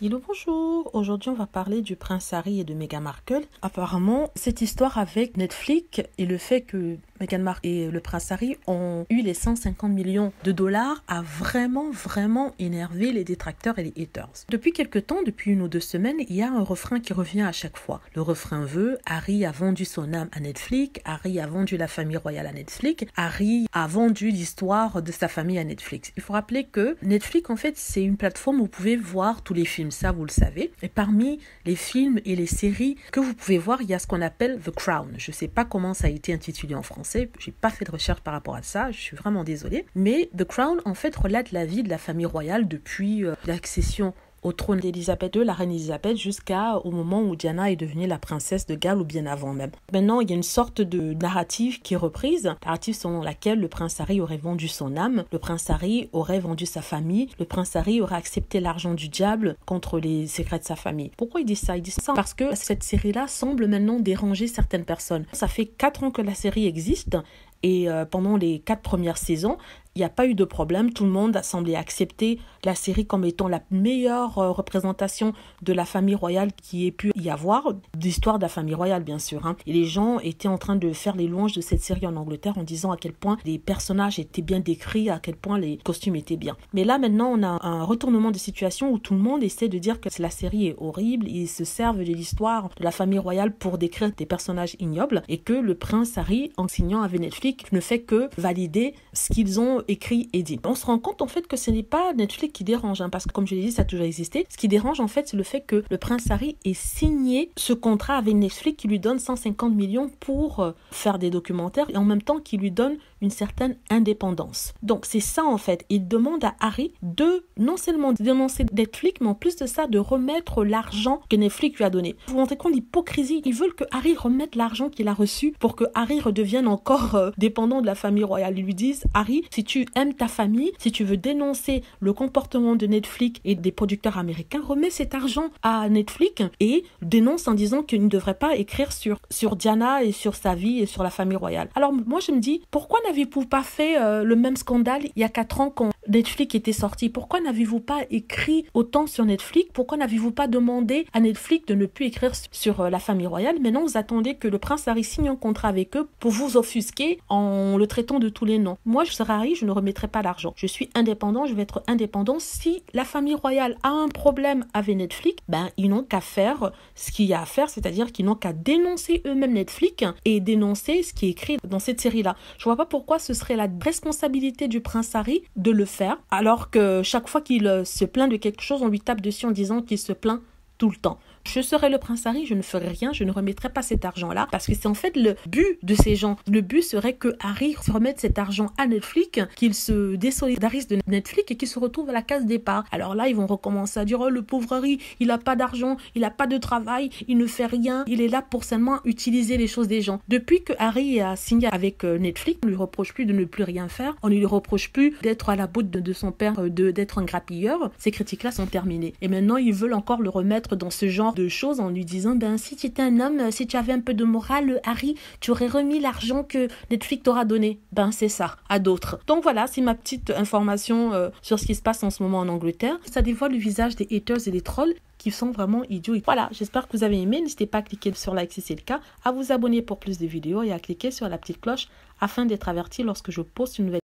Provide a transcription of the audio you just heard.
Hello, bonjour. Aujourd'hui, on va parler du prince Harry et de Meghan Markle. Apparemment, cette histoire avec Netflix et le fait que Meghan Markle et le prince Harry ont eu les 150 millions de dollars a vraiment énervé les détracteurs et les haters. Depuis quelques temps, depuis 1 ou 2 semaines, il y a un refrain qui revient à chaque fois. Le refrain veut: Harry a vendu son âme à Netflix, Harry a vendu la famille royale à Netflix, Harry a vendu l'histoire de sa famille à Netflix. Il faut rappeler que Netflix, en fait, c'est une plateforme où vous pouvez voir tous les films, ça vous le savez. Et parmi les films et les séries que vous pouvez voir, il y a ce qu'on appelle The Crown. Je ne sais pas comment ça a été intitulé en français, j'ai pas fait de recherche par rapport à ça, je suis vraiment désolée. Mais The Crown, en fait, relate la vie de la famille royale depuis l'accession au trône d'Élisabeth II, la reine Élisabeth, jusqu'au moment où Diana est devenue la princesse de Galles, ou bien avant même. Maintenant, il y a une sorte de narrative qui est reprise, narrative selon laquelle le prince Harry aurait vendu son âme, le prince Harry aurait vendu sa famille, le prince Harry aurait accepté l'argent du diable contre les secrets de sa famille. Pourquoi il dit ça? Il dit ça parce que cette série-là semble maintenant déranger certaines personnes. Ça fait 4 ans que la série existe, et pendant les 4 premières saisons, il n'y a pas eu de problème. Tout le monde a semblé accepter la série comme étant la meilleure représentation de la famille royale qui ait pu y avoir, d'histoire de la famille royale bien sûr. Et les gens étaient en train de faire les louanges de cette série en Angleterre en disant à quel point les personnages étaient bien décrits, à quel point les costumes étaient bien. Mais là maintenant, on a un retournement de situation où tout le monde essaie de dire que la série est horrible. Ils se servent de l'histoire de la famille royale pour décrire des personnages ignobles et que le prince Harry, en signant avec Netflix, ne fait que valider ce qu'ils ont écrit et dit. On se rend compte en fait que ce n'est pas Netflix qui dérange, parce que comme je l'ai dit, ça a toujours existé. Ce qui dérange en fait, c'est le fait que le prince Harry ait signé ce contrat avec Netflix qui lui donne 150 millions pour faire des documentaires et en même temps qui lui donne une certaine indépendance. Donc c'est ça en fait. Il demande à Harry de non seulement dénoncer Netflix, mais en plus de ça, de remettre l'argent que Netflix lui a donné. Vous vous rendez compte de l'hypocrisie? Ils veulent que Harry remette l'argent qu'il a reçu pour que Harry redevienne encore dépendant de la famille royale. Ils lui disent: Harry, si tu aimes ta famille, si tu veux dénoncer le comportement de Netflix et des producteurs américains, remets cet argent à Netflix et dénonce en disant qu'il ne devrait pas écrire sur Diana et sur sa vie et sur la famille royale. Alors moi je me dis, pourquoi n'avez-vous pas fait le même scandale il y a 4 ans quand Netflix était sorti? Pourquoi n'avez-vous pas écrit autant sur Netflix? Pourquoi n'avez-vous pas demandé à Netflix de ne plus écrire sur la famille royale? Maintenant vous attendez que le prince Harry signe un contrat avec eux pour vous offusquer en le traitant de tous les noms. Moi je serais Harry, je ne remettrai pas l'argent. Je suis indépendant, je vais être indépendant. Si la famille royale a un problème avec Netflix, ils n'ont qu'à faire ce qu'il y a à faire, c'est-à-dire qu'ils n'ont qu'à dénoncer eux-mêmes Netflix et dénoncer ce qui est écrit dans cette série-là. Je vois pas pourquoi ce serait la responsabilité du prince Harry de le faire, alors que chaque fois qu'il se plaint de quelque chose, on lui tape dessus en disant qu'il se plaint tout le temps. Je serais le prince Harry, je ne ferais rien, je ne remettrais pas cet argent-là, parce que c'est en fait le but de ces gens. Le but serait que Harry remette cet argent à Netflix, qu'il se désolidarise de Netflix et qu'il se retrouve à la case départ. Alors là, ils vont recommencer à dire: oh, le pauvre Harry, il n'a pas d'argent, il n'a pas de travail, il ne fait rien, il est là pour seulement utiliser les choses des gens. Depuis que Harry a signé avec Netflix, on ne lui reproche plus de ne plus rien faire, on ne lui reproche plus d'être à la botte de son père, d'être un grappilleur. Ces critiques-là sont terminées. Et maintenant, ils veulent encore le remettre dans ce genre de choses en lui disant: si tu étais un homme, si tu avais un peu de morale, Harry, tu aurais remis l'argent que Netflix t'aura donné. C'est ça, à d'autres. Donc voilà, c'est ma petite information sur ce qui se passe en ce moment en Angleterre. Ça dévoile le visage des haters et des trolls qui sont vraiment idiots. Voilà, j'espère que vous avez aimé. N'hésitez pas à cliquer sur like si c'est le cas, à vous abonner pour plus de vidéos et à cliquer sur la petite cloche afin d'être averti lorsque je poste une nouvelle